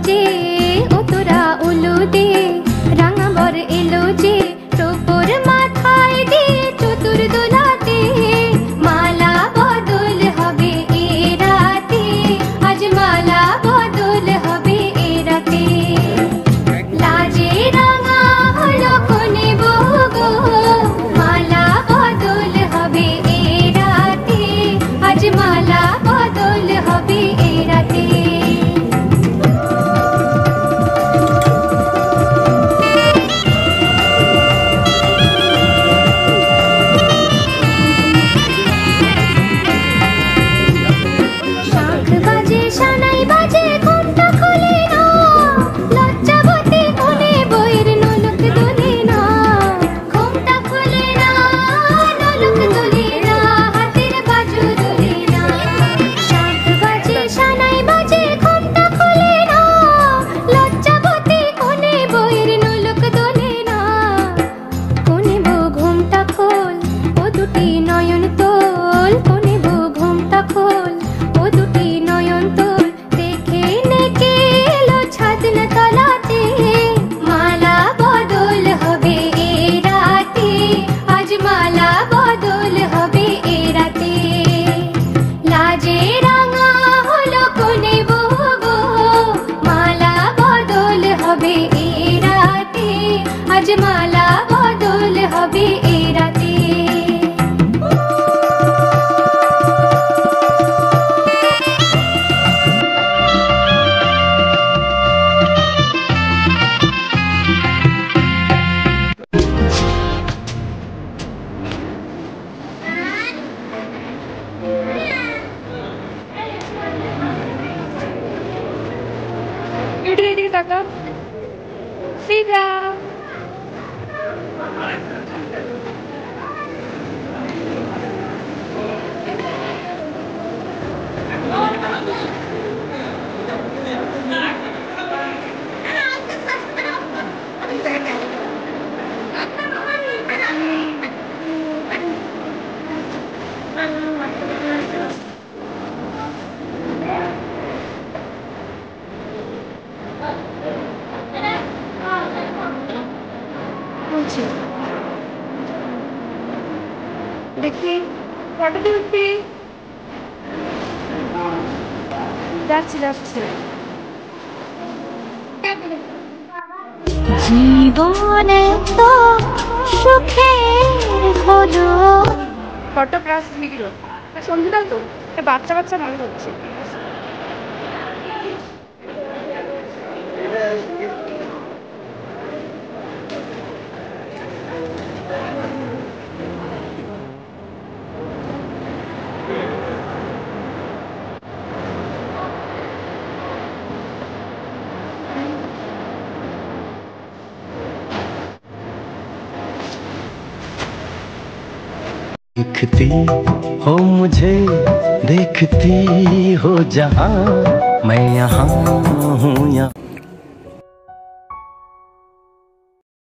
যে ও তোরা উলু দে রাঙা বর এলো যে টোপর মাথায় দিয়ে চতুর দোলাতে মালা বদল হবে এ রাতে আজ মালা বদল হবে এ রাতে লাজে রাঙা হলো কোনে বউ গো মালা বদল হবে এ রাতে আজ মালা বদল হবে এ রাতে শাঁখ বাজে সানাই বাজে ঘুমটা খোলে না লজ্জাবতী কোনে বইয়ের নলক দোলে না ঘুমটা খোলে না নলক দোলে না হাতের বাজু দোলে না শাঁখ বাজে সানাই বাজে ঘুমটা খোলে না লজ্জাবতী কোনে বইয়ের নলক দোলে না কোনে বউ ঘুমটা খোল ও দুটি নয়ন তোল কোনে বউ ঘুমটা খোল ও দুটি নয়ন তোল দেখে নেকে এলো ছাদনা তলাতে মালা বদল হবে এ রাতে আজ মালা বদল হবে এ রাতে লাজে রাঙা হলো কোনে বউ গো মালা বদল হবে এ রাতে আজ মালা বদল হবে এ রাতে এদিকে তাকা সিধা বলছি দেখি ফটো তুলবি যাচ্ছি যাচ্ছি জীবনে তো সুখের হলো ফটো ক্লাস ভিডিও সন্ধ্যা তো বাচ্চা বাচ্চা মনে হচ্ছে दिखती हो मुझे देखती हो जहाँ मैं यहाँ हूँ यहाँ